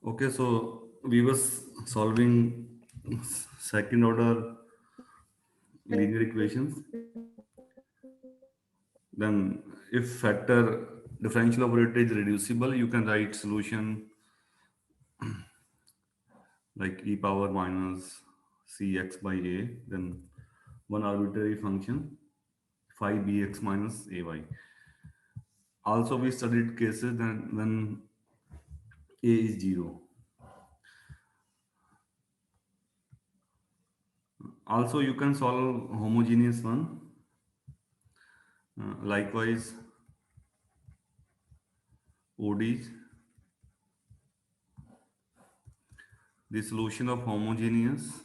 Okay, so we was solving second order linear equations. Then if factor differential operator is reducible, you can write solution like e power minus cx by a, then one arbitrary function phi bx minus ay. Also, we studied cases that when a is 0. Also, you can solve homogeneous one. Likewise, ODs, the solution of homogeneous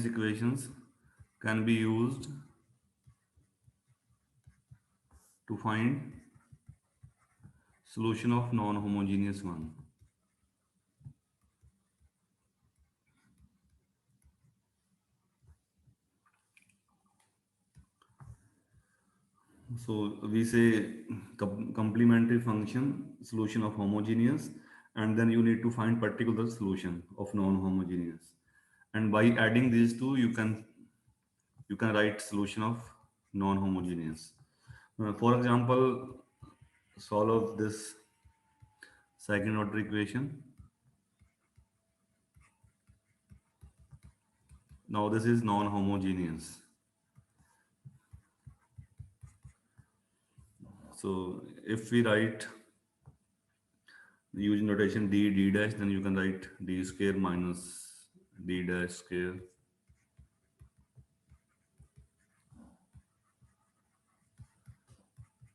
equations can be used to find solution of non-homogeneous one. So we say complementary function solution of homogeneous, and then you need to find particular solution of non-homogeneous. And by adding these two, you can write solution of non-homogeneous. For example, solve this second order equation. Now this is non-homogeneous. So if we write using notation d dash, then you can write d square minus d dash square,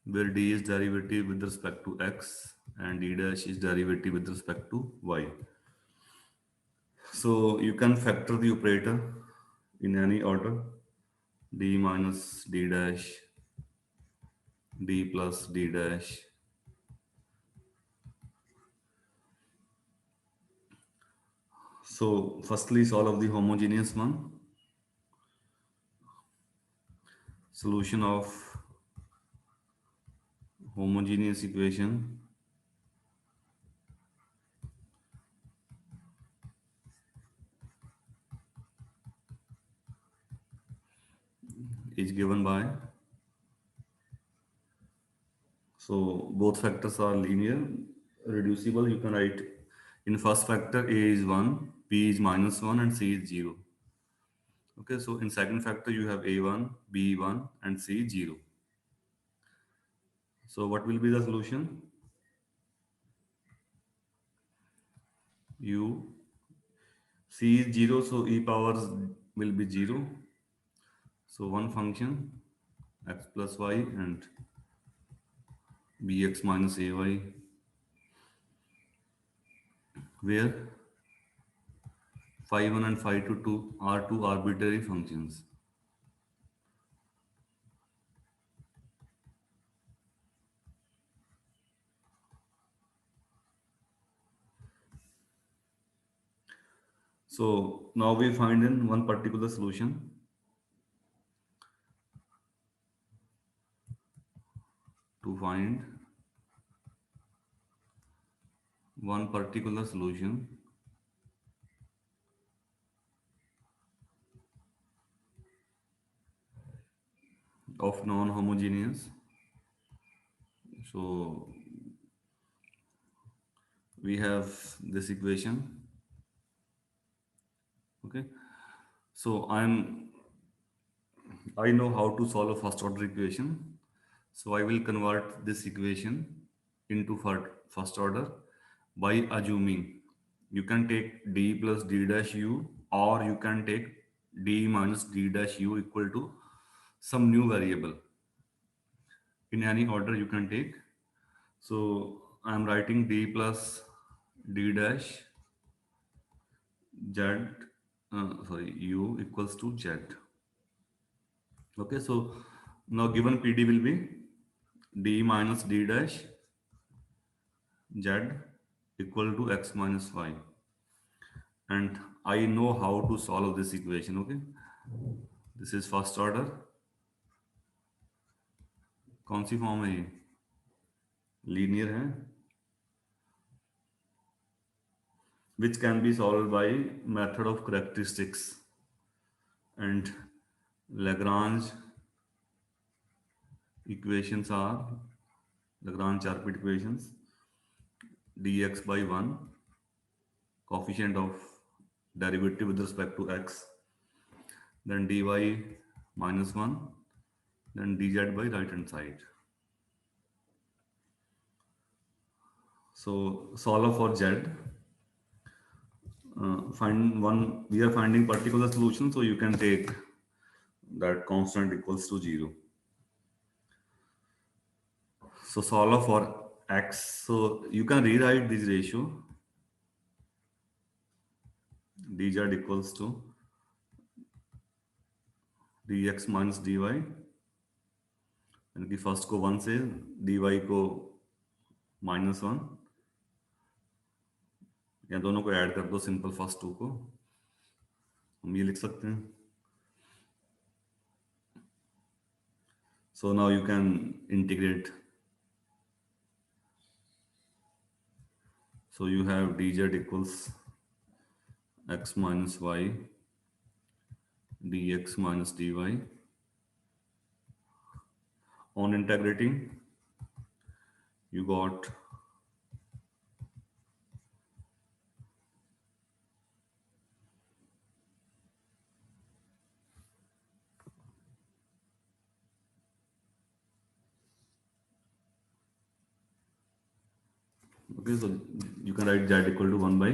where d is derivative with respect to x and d dash is derivative with respect to y. So you can factor the operator in any order, d minus d dash, d plus d dash. So firstly solve the homogeneous one. Solution of homogeneous equation is given by, so both factors are linear, reducible. You can write in first factor a is 1, b is minus 1 and c is 0. Okay, so in second factor you have a1, b1 and c 0. So what will be the solution? U, c is 0, so e powers will be 0. So one function x plus y and bx minus ay, where phi 1 and phi 2 are two arbitrary functions. So now we find in one particular solution. To find one particular solution of non-homogeneous. So we have this equation. Okay. So I know how to solve a first order equation. So I will convert this equation into first order by assuming you can take d plus d dash u, or you can take d minus d dash u equal to some new variable. In any order you can take. So I'm writing d plus d dash z, sorry, u equals to z. Okay, so now given PD will be d minus d dash z equal to x minus y. And I know how to solve this equation. Okay, this is first order. कौन सी form है ये? Linear है, which can be solved by method of characteristics and Lagrange equations are Lagrange Charpit equations. Dx by 1, coefficient of derivative with respect to x, then dy minus 1, then dz by right hand side. So solve for z. Find one. We are finding particular solution, so you can take that constant equals to 0. So solve for x. So you can rewrite this ratio. dz equals to dx minus dy, यानी कि first को 1 से dy को -1, या दोनों को add कर दो, सिंपल फर्स्ट 2 को हम ये लिख सकते हैं. So now you can integrate. So you have dz equals x minus y dx minus dy. On integrating, you got okay. So you can write z equal to 1 by,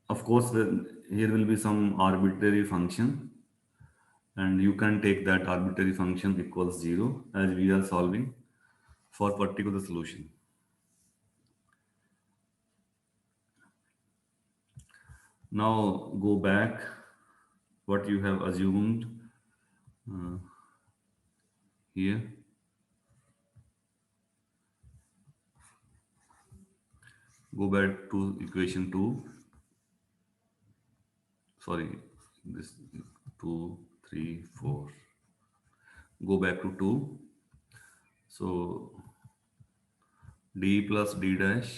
of course here will be some arbitrary function, and you can take that arbitrary function equals 0 as we are solving for particular solution. Now go back what you have assumed here. Go back to equation 2. Sorry, this 2, 3, 4. Go back to 2. So d plus d dash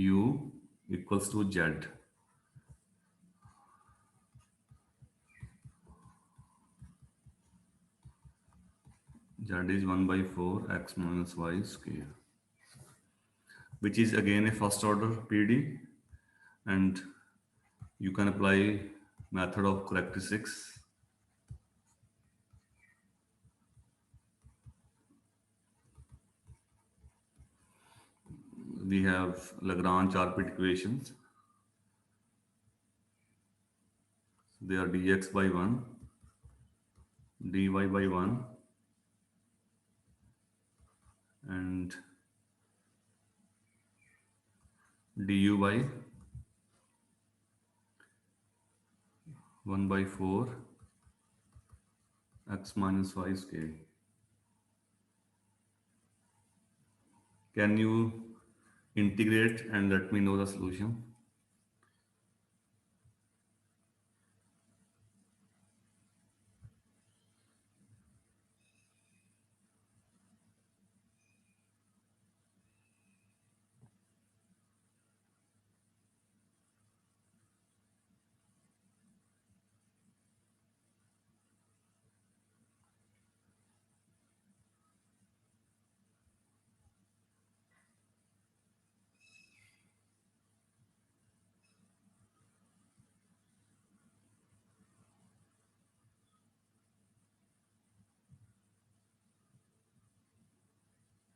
u equals to z. Z is 1 by 4 x minus y square, which is again a first order PD, and you can apply method of characteristics. We have Lagrange Charpit equations. They are dx by 1, dy by 1, and du by 1 by 4 x minus y square. Can you integrate and let me know the solution?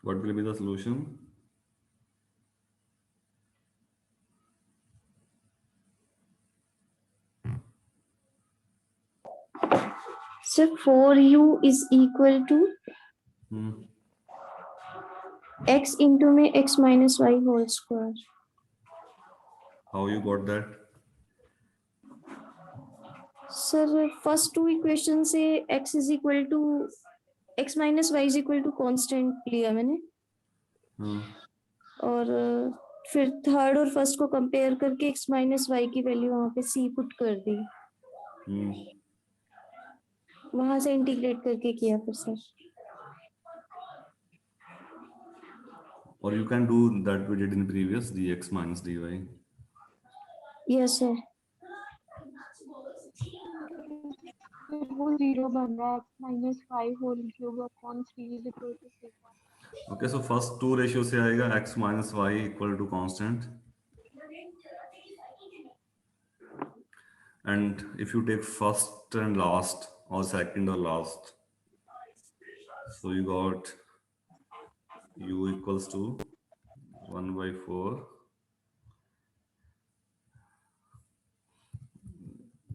What will be the solution? So 4u is equal to x into में x minus y whole square. How you got that? Sir, first two equations से x is equal to x minus y is equal to constant लिया मैंने. और फिर third और first को compare करके x minus Y की वैल्यू वहां पे c पुट कर दी, वहां से इंटीग्रेट करके किया फिर sir. Or you can do that we did in previous dx minus dy. Yes sir. फिर वो 0 बन रहा है, -5 whole cube upon 3 is equal to 3। Okay, so first two ratio से आएगा x minus y equal to constant. And if you take first and last or second or last, so you got u equals to 1 by 4.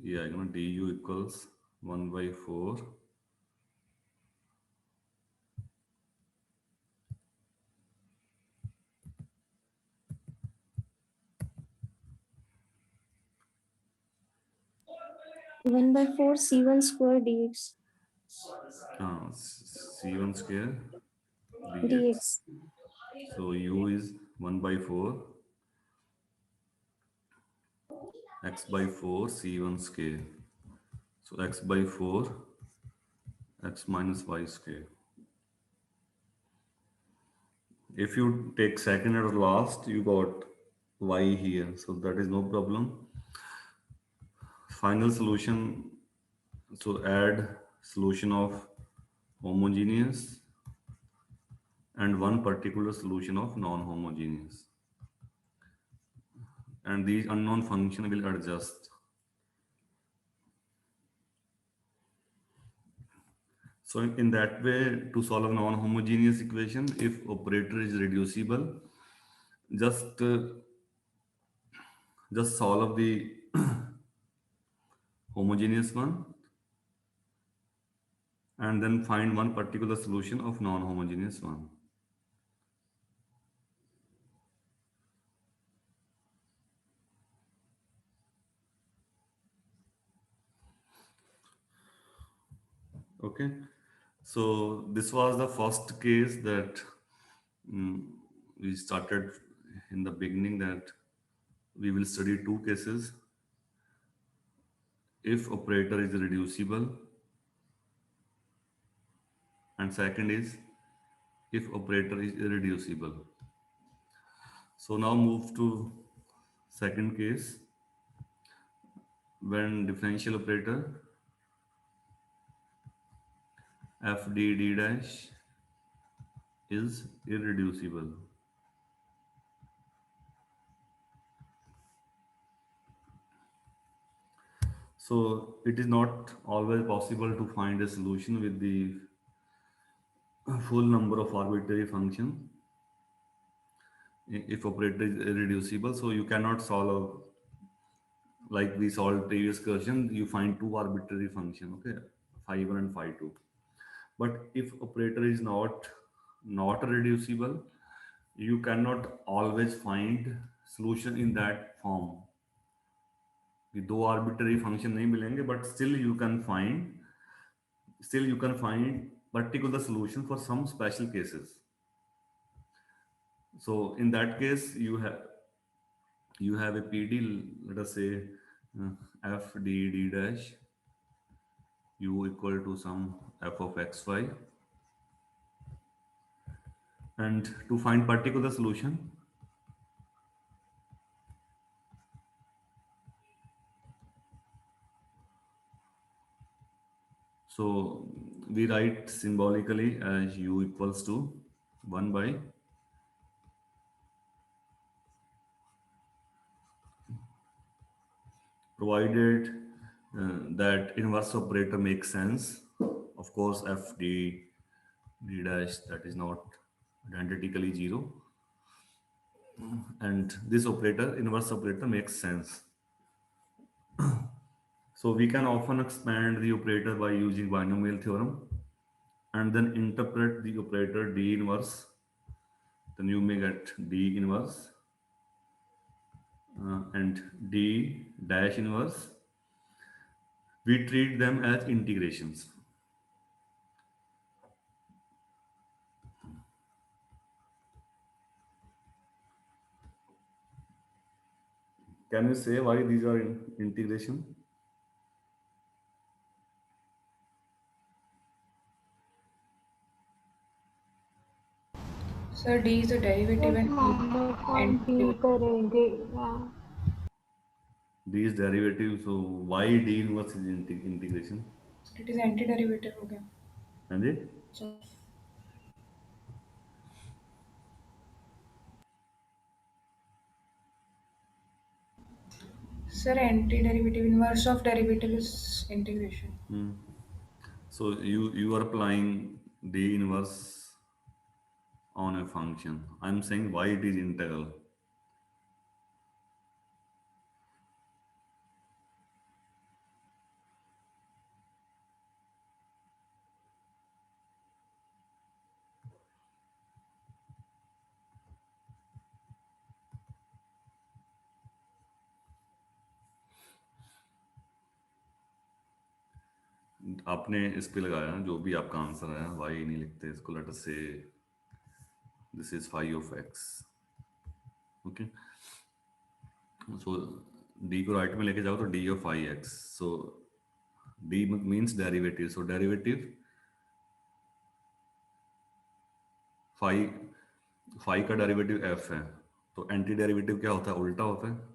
Yeah, you know, du equals 1 by 4. One by four c1 square dx C1 square dx. dx So u is 1 by 4 x by 4 c1 square. So x by 4 x minus y square. If you take second or last, you got y here, so that is no problem. Final solution, so add solution of homogeneous and one particular solution of non-homogeneous, and these unknown function will adjust. So in that way, to solve a non-homogeneous equation, if operator is reducible, just solve the homogeneous one and then find one particular solution of non-homogeneous one. Okay, so this was the first case that we started in the beginning, that we will study two cases. If operator is reducible, and second is if operator is irreducible. So now move to second case, when differential operator f d d dash is irreducible. So it is not always possible to find a solution with the full number of arbitrary functions if operator is irreducible. So you cannot solve, like we solved previous question, you find two arbitrary function, okay, phi1 and phi2. But if operator is not reducible, you cannot always find solution in that form. ये दो arbitrary function नहीं मिलेंगे, but still you can find particular solution for some special cases. So in that case, you have a PD, let us say f d d dash u equal to some f of xy, and to find particular solution, so we write symbolically as u equals to 1 by provided that inverse operator makes sense. Of course, f d d dash, that is not identically 0, and this operator, inverse operator, makes sense. So we can often expand the operator by using binomial theorem and then interpret the operator d inverse. Then you may get d inverse and d dash inverse. We treat them as integrations. Can you say why these are integration? Sir, D is a derivative and minus one and D करेंगे D is derivative, so why D inverse is integration? it is antiderivative हो गया. And it? So, sir, antiderivative inverse of derivative is integration. So you are applying D inverse on a function. I'm saying why it is integral. आपने इस पे लगाया जो भी आपका answer है वाई नहीं लिखते इसको, let us say this is phi of x. Okay, so D को राइट में लेके जाओ तो D of phi x. So D means derivative, so derivative phi, phi का डेरिवेटिव एफ है, तो एंटी डेरिवेटिव क्या होता है, उल्टा होता है.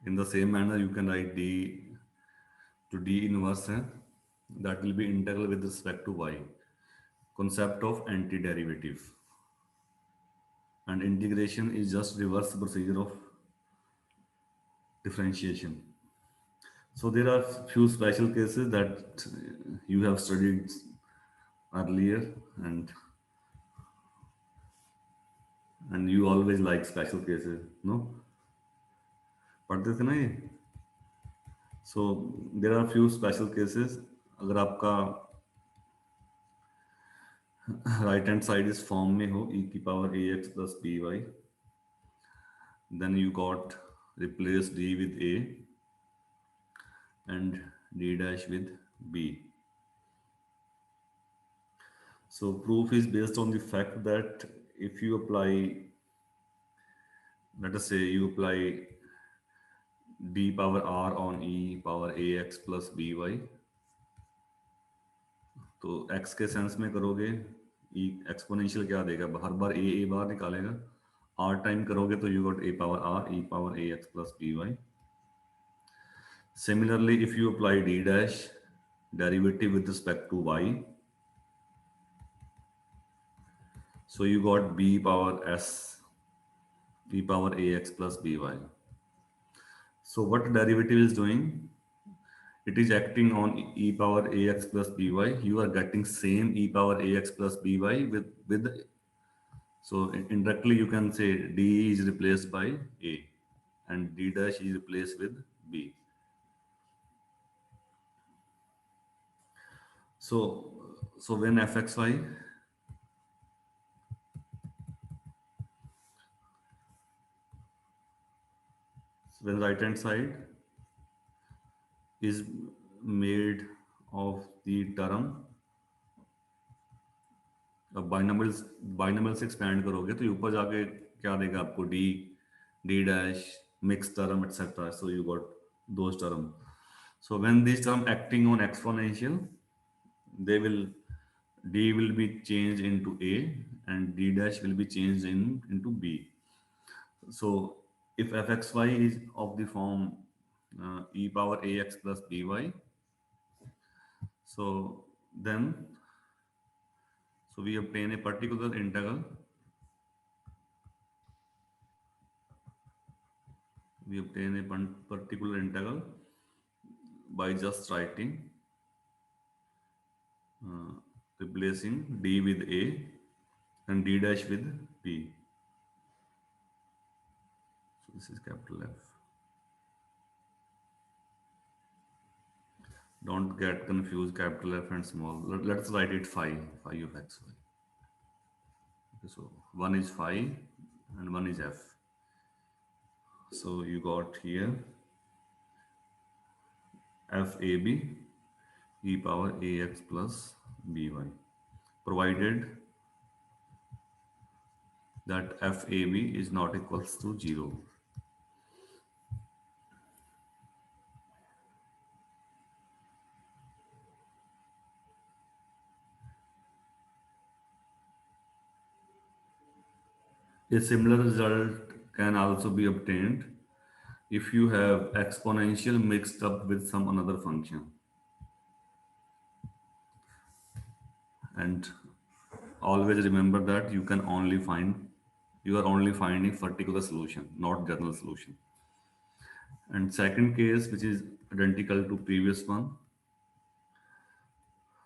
In the same manner, you can write d to d inverse है, that will be integral with respect to y. Concept of antiderivative. And integration is just reverse procedure of differentiation. So there are few special cases that you have studied earlier, and you always like special cases, no? पढ़ते थे ना ये. So there are few special cases. अगर आपका right hand side is form में हो e की power ax plus by, then you got replace d with a and d dash with b. So proof is based on the fact that if you apply, let us say you apply d power r on e power ax plus by, तो x के sense में करोगे e exponential क्या देगा, हर बार a बाहर निकालेगा, r time करोगे तो you got a power r e power ax plus by. Similarly, if you apply d dash derivative with respect to y, so you got b power s e power ax plus by. So what derivative is doing? It is acting on e power ax plus by. You are getting same e power ax plus by with so indirectly you can say d is replaced by a and d dash is replaced with b. So when fxy when right hand side is made of the term, अब binomial से expand करोगे तो ऊपर जाके क्या देगा आपको, D D dash mix term etcetera. So you got those term. So when this term acting on exponential, they will d will be changed into a and d dash will be changed into b. So if fxy is of the form e power ax plus by, so then so we obtain a particular integral. We obtain a particular integral by just writing replacing d with a and d dash with b. So this is capital F. Don't get confused capital F and small. Let's write it phi of xy. Okay, so one is phi and one is f. So you got here fab e power ax plus by, provided that FAB is not equals to 0. A similar result can also be obtained if you have exponential mixed up with some another function. And always remember that you are only finding particular solution, not general solution. And second case, which is identical to previous one.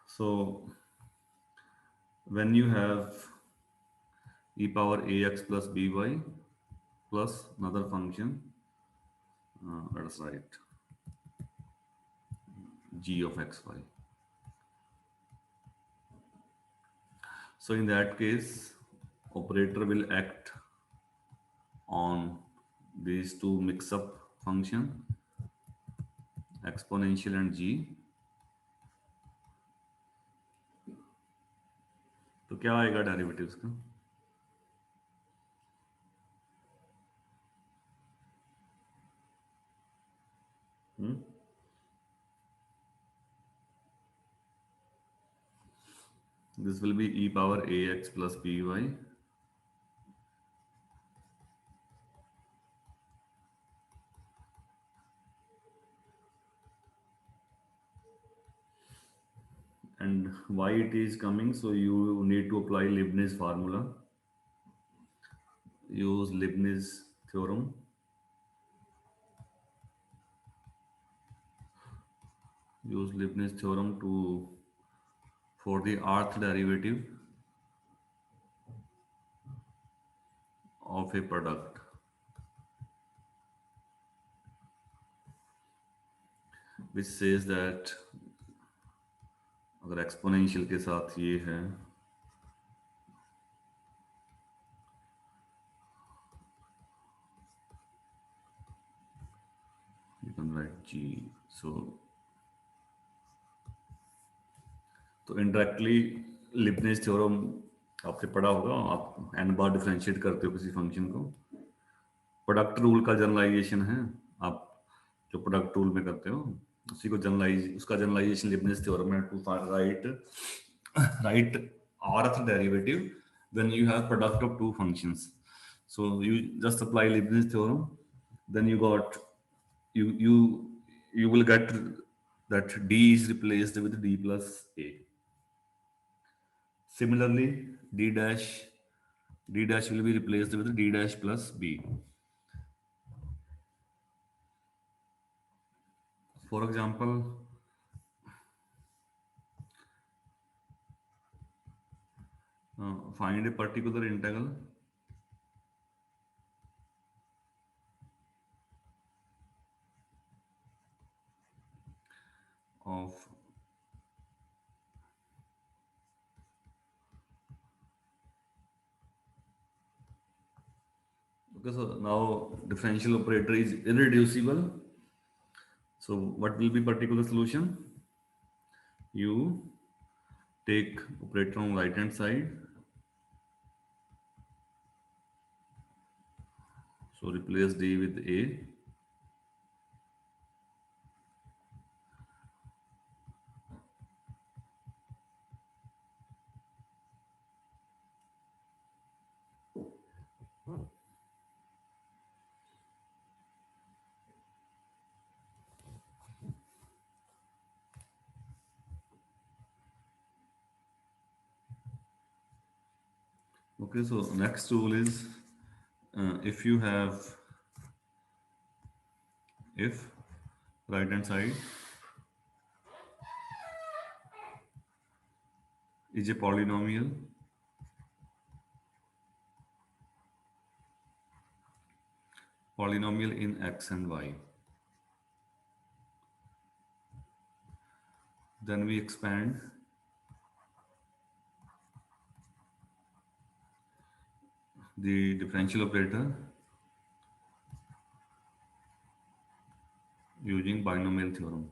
So when you have e power ax plus by plus another function, let us write g of xy. So in that case, operator will act on these two mix-up function, exponential and g. तो क्या आएगा derivatives का? This will be e power ax plus by and why it is coming, so you need to apply Leibniz formula, use Leibniz theorem, to for the rth derivative of a product, which says that अगर exponential के साथ ये है you can write g. तो indirectly Leibniz theorem आपने पढ़ा होगा, आप n बार डिफरेंशिएट करते हो किसी फंक्शन को, प्रोडक्ट रूल का जनरलाइजेशन है, आप जो प्रोडक्ट रूल में करते हो उसी को उसका जनरलाइजेशन लिबनिज थ्योरम है to write rth derivative when you have product of two functions. So you just apply Leibniz theorem, then you will get that d is replaced with d plus a. Similarly, d dash will be replaced with d dash plus b. For example, find a particular integral of okay, so now differential operator is irreducible. So what will be particular solution? You take operator on right hand side, so replace d with a, okay. So next rule is if you have if right hand side is a polynomial in x and y, then we expand the differential operator using binomial theorem.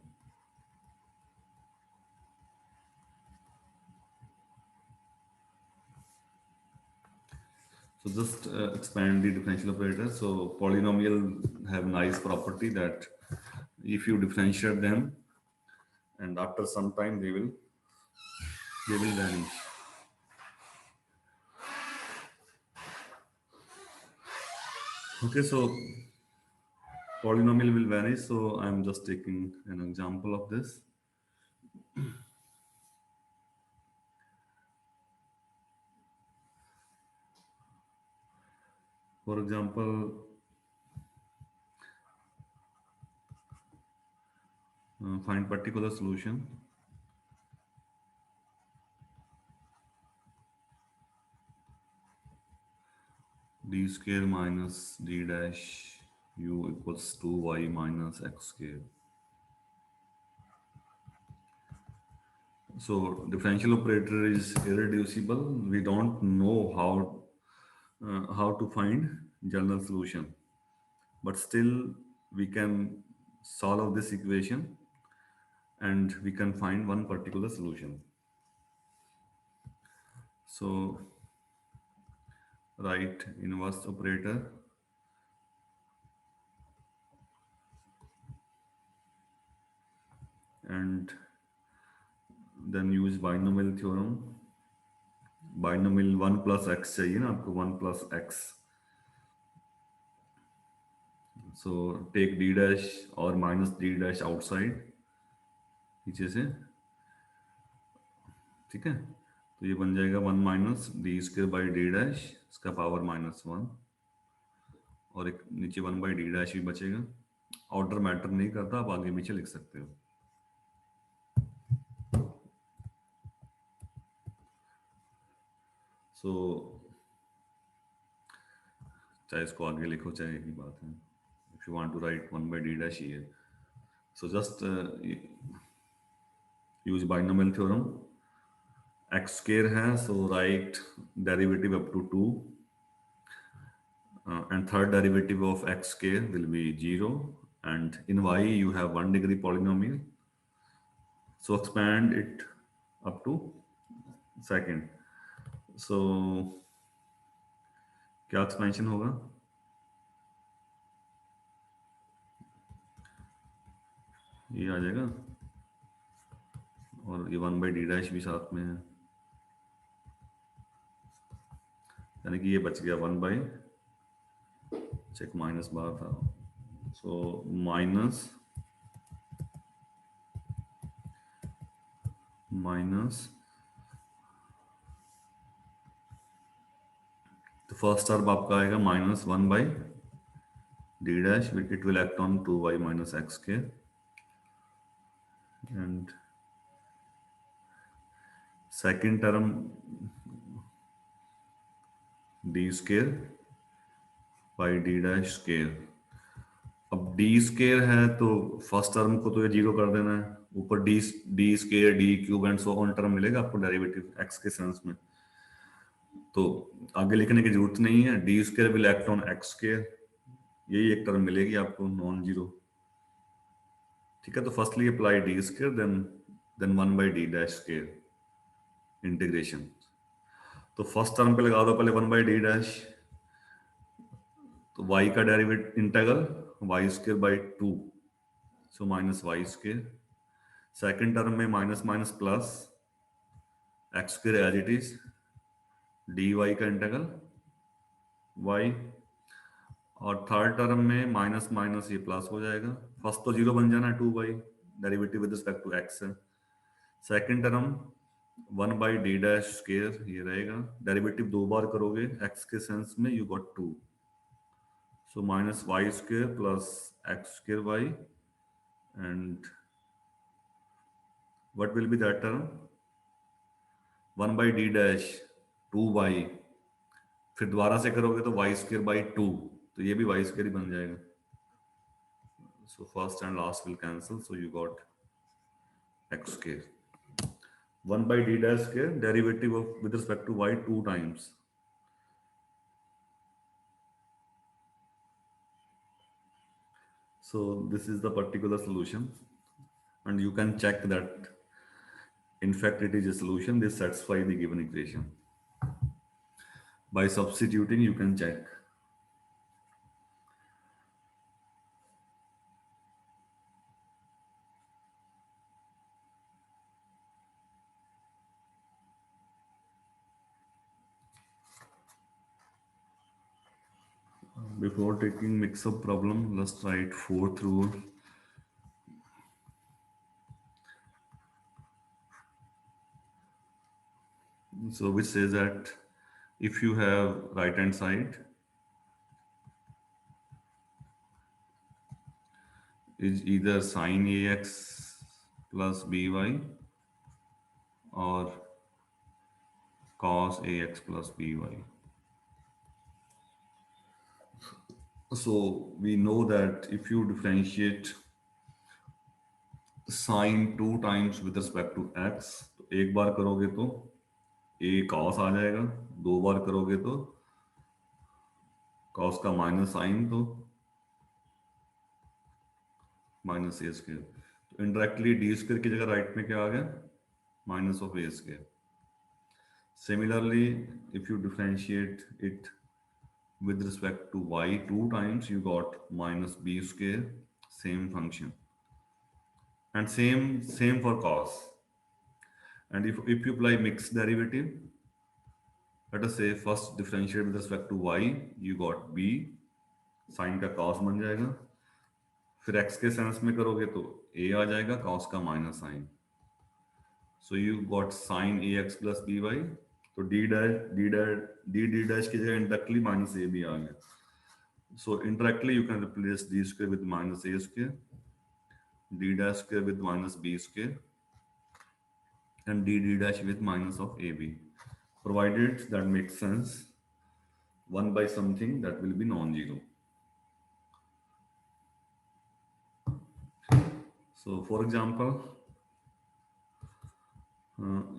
So just expand the differential operator. So polynomial have nice property that if you differentiate them, and after some time they will vanish. Okay, so polynomial will vanish. So I'm just taking an example of this. For example, find particular solution. D square minus d dash u equals 2y minus x square. So differential operator is irreducible. We don't know how to find general solution, but still we can solve this equation and we can find one particular solution. So write inverse operator and then use binomial theorem. Binomial 1 plus x चाहिए ना आपको 1 plus x. So take d dash or minus d dash outside पीछे से, ठीक है. तो ये बन जाएगा 1 minus D square by D dash, इसका पावर -1, और एक नीचे 1 बाई डी डैश भी बचेगा. ऑर्डर मैटर नहीं करता, आप आगे पीछे लिख सकते हो. सो चाहे इसको आगे लिखो चाहे एक ही बात है. If you want to write 1 by D dash here, so just use binomial theorem. x square है, so write derivative up to 2, and third derivative of x square will be 0, and in y you have 1 degree polynomial, so expand it up to second. So क्या expansion होगा? ये आ जाएगा और ये 1 by D dash भी साथ में है, यानी कि ये बच गया 1 बाई, चेक माइनस बार था, सो माइनस तो फर्स्ट टर्म आपका आएगा -1 by D dash, it will act on 2y minus x square, and second term d square by D dash square. अब d स्क्वायर है तो फर्स्ट टर्म को तो ये 0 कर देना है, ऊपर d square d cube and so on term मिलेगा आपको डेरिवेटिव x के सेंस में, तो आगे लिखने की जरूरत नहीं है. d square will act on x square, यही एक टर्म मिलेगी आपको नॉन जीरो, ठीक है. तो firstly apply d square, then 1 by D dash square integration. तो फर्स्ट टर्म पे लगा दो पहले 1 बाई डी डैश, तो y का derivative integral y square by 2, so minus Y square. Second term में minus minus plus x square as it is, dy का integral y, और थर्ड टर्म में माइनस माइनस ये प्लस हो जाएगा. First तो 0 बन जाना है 2 by, derivative with respect to x है. Second term 1 by D dash square ये रहेगा, डेरिवेटिव 2 बार करोगे x के सेंस में, you got 2, so minus Y square plus x square y, and what will be that term 1 by D dash 2y, फिर दोबारा से करोगे तो वाई स्क्वायर बाई 2, तो ये भी वाई स्क्वायर ही बन जाएगा. So first and last will cancel, so you got x square. 1 by d dash square, derivative of with respect to y 2 times. So this is the particular solution, and you can check that in fact it is a solution. This satisfies the given equation. By substituting, you can check. Before taking mix-up problem, let's write fourth rule. So which says that if you have right hand side is either sine ax plus by or cos ax plus by. So we know that if you differentiate sine 2 times with respect to x, तो एक बार करोगे तो a cos आ जाएगा, दो बार करोगे तो cos का minus sign तो माइनस ए स्क्वायर. तो इनडायरेक्टली डी स्क्वायर की जगह राइट में क्या आ गया, minus of A square. Similarly, if you differentiate it with respect to y 2 times, you got minus b square, same function. And same for cos. And if you apply mixed derivative, let us say first differentiate with respect to y, you got b, sin का cos बन जाएगा, फिर x के sense में करोगे तो a आ जाएगा, cos का minus sine. So you got sin ax plus by. तो d dash की जगह indirectly minus a भी आ गया. So indirectly you can replace d square with minus a square, d dash square with minus b square, and d dash with minus of ab, provided that makes sense. 1 by something that will be non-zero. So for example,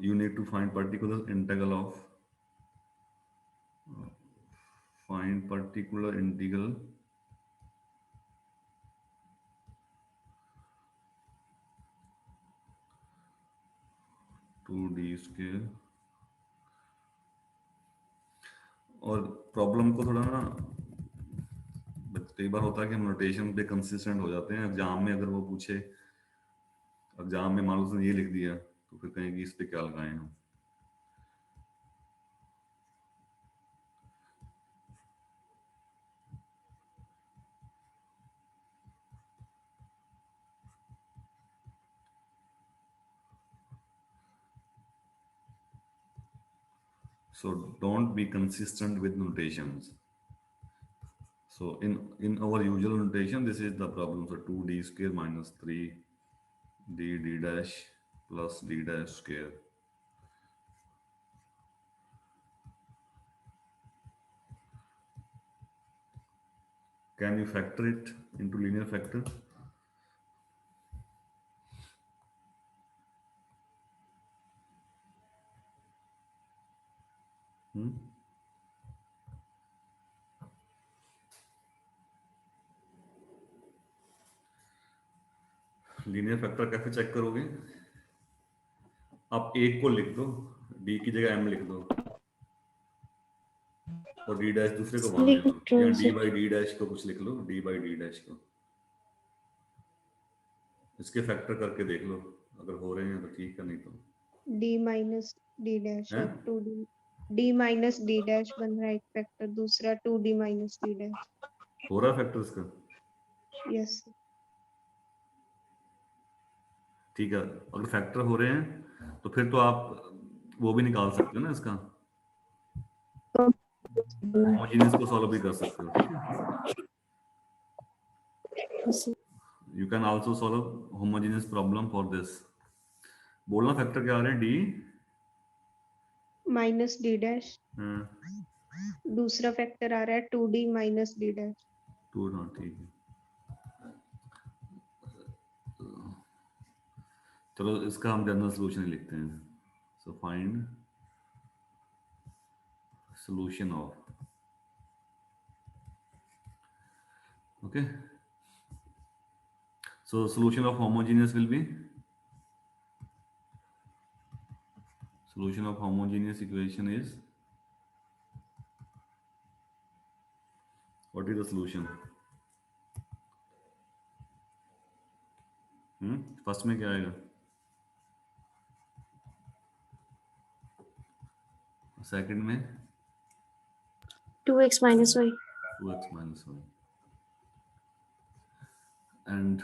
you need to find particular integral of find particular integral to d square. और problem को थोड़ा ना कई बार होता है कि हम notation पे कंसिस्टेंट हो जाते हैं. एग्जाम में अगर वो पूछे, एग्जाम में मान लो उसने ये लिख दिया तो फिर कहेंगे इस पे क्या लगाएं हम. So don't be consistent with notations. So in our usual notation, this is the problem. So 2d square minus 3d dash plus d dash square. Can you factor it into linear factor? Linear factor कैसे check करोगे? आप एक को लिख दो, D की जगह M लिख दो और डी डैश दूसरे को वन लिख दो, या डी बाई डी डैश को कुछ लिख लो, डी बाई डी डैश को. इसके फैक्टर करके देख लो, अगर हो रहे हैं तो ठीक है, नहीं तो डी माइनस डी डैश और 2d D minus D dash बन रहा है एक फैक्टर, दूसरा 2d माइनस डी डैश हो रहा है फैक्टर इसका. यस ठीक है, अगर फैक्टर हो रहे हैं तो फिर तो आप वो भी निकाल सकते हो ना, इसका होमोजेनियस को सॉल्व भी कर सकते हो. ठीक है, you can also solve homogeneous problem for this. बोलना फैक्टर क्या आ रहे हैं, डी माइनस डी डैश, दूसरा फैक्टर आ रहा है 2d माइनस डी डैश. 2. हाँ ठीक है, चलो इसका हम जनरल सोल्यूशन लिखते हैं. So find solution of, okay, so solution of homogeneous will be, solution of homogeneous equation is What is the solution? First में क्या आएगा? सेकंड में 2x minus y. 2x minus 1. And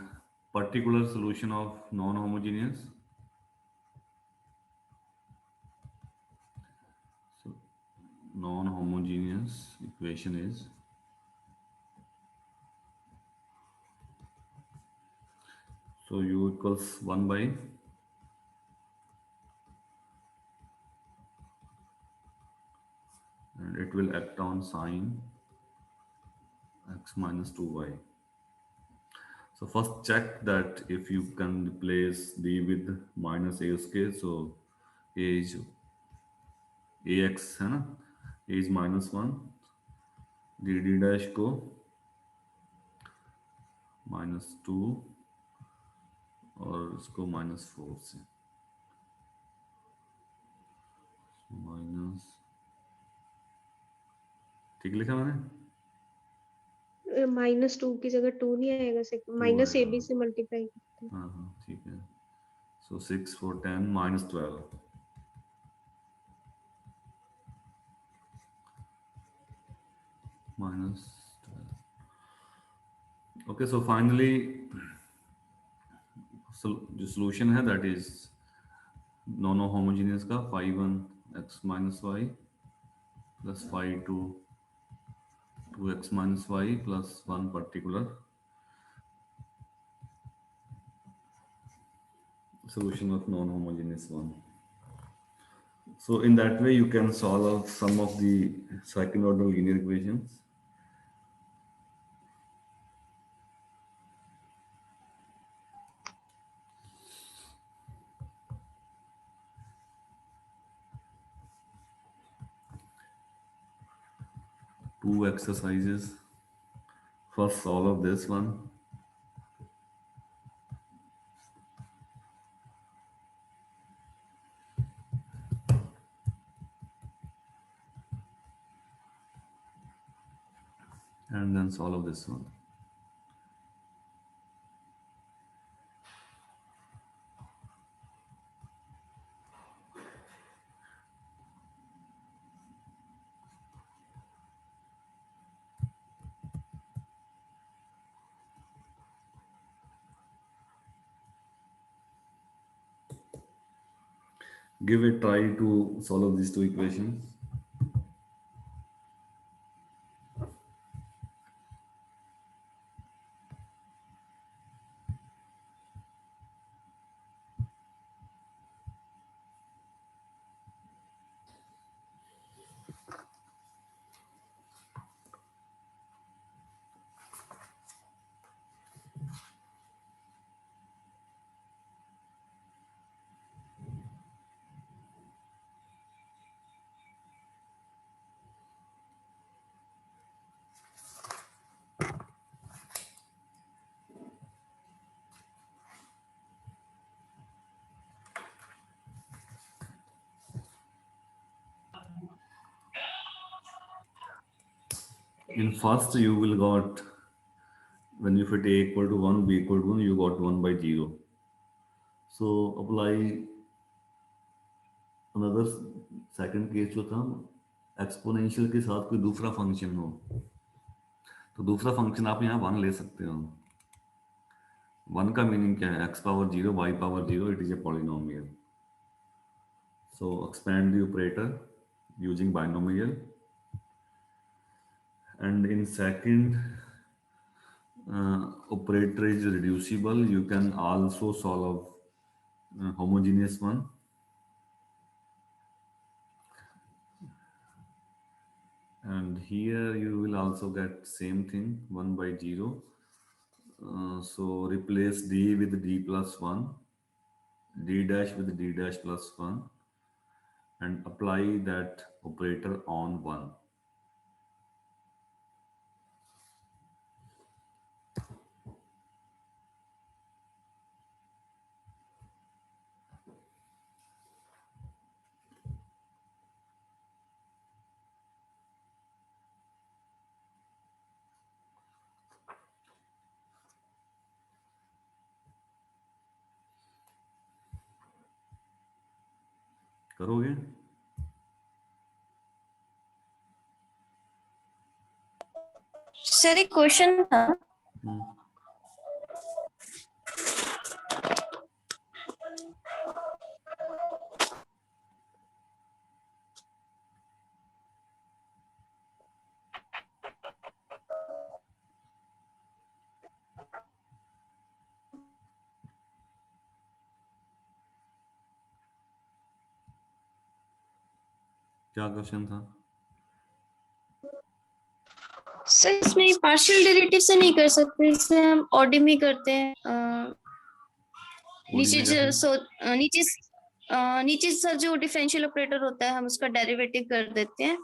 particular solution of non-homogeneous. So non-homogeneous equation is so u equals 1 by and it will act on sine x minus 2y. So first check that if you can replace d with minus a square, so a is ax है ना, a is minus 1, d dash को minus 2 और इसको minus 4 से minus, ठीक लिखा मैंने? -2 की जगह 2 नहीं आएगा, माइनस ए बी से मल्टीप्लाई करते हैं। हाँ ठीक है। सो 6 4 10 minus 12 minus 12. Okay, so finally जो solution है that is non homogeneous का 5 1 x minus y plus 5 2 2x minus y plus 1 particular solution of non homogeneous one. So in that way you can solve some of the second order linear equations. Two exercises. First solve this one. And then solve this one. Give a try to solve these two equations. In first you will got, when you fit a equal to 1 b equal to 1 you got 1 by 0. So apply another second case जो था exponential के साथ कोई दूसरा function हो, तो दूसरा function आप यहाँ 1 ले सकते हो। 1 का मीनिंग क्या है? x power 0 y power 0, it is a polynomial. So expand the operator using binomial. And in second operator is reducible, you can also solve homogeneous one. And here you will also get same thing, 1 by 0. So replace d with d plus 1, d dash with d dash plus 1, and apply that operator on 1. करोगे? Sir एक question था। हम्म, क्या question था? Sir इसमें partial derivative से नहीं कर सकते, इससे हम ऑडी में करते हैं। OD नीचे में जो कैसे? नीचे सर जो डिफरेंशियल ऑपरेटर होता है हम उसका डेरिवेटिव कर देते हैं।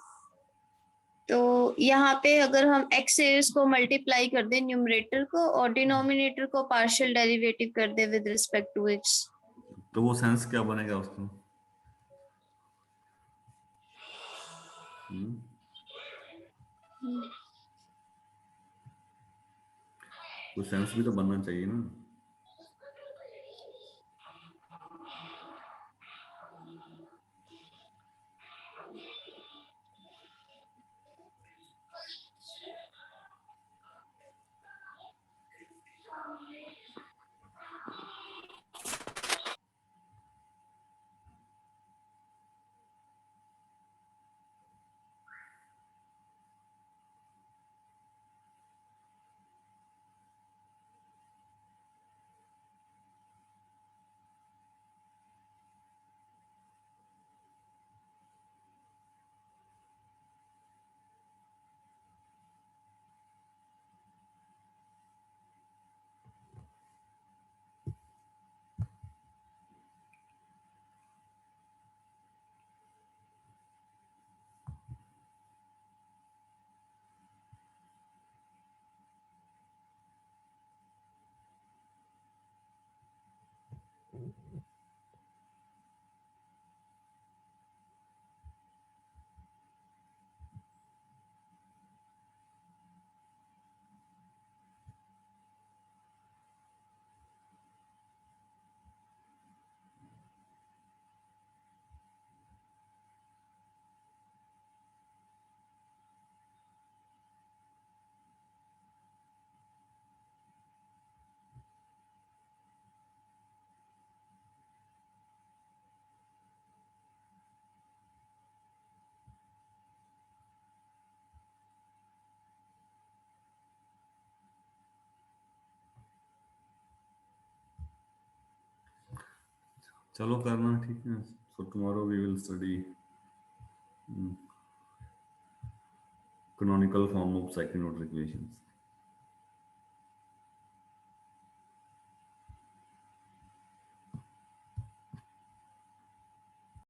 तो यहाँ पे अगर हम एक्स से इसको मल्टीप्लाई कर दें न्यूमरेटर को और डिनोमिनेटर को पार्शियल डेरिवेटिव कर दे विद रिस्पेक्ट टू एक्स। तो वो सेंस क्या बनेगा उसका? हम्म, कोई सेंस भी तो बनना चाहिए ना। चलो करना, ठीक है। So tomorrow we will study canonical form of second order equations.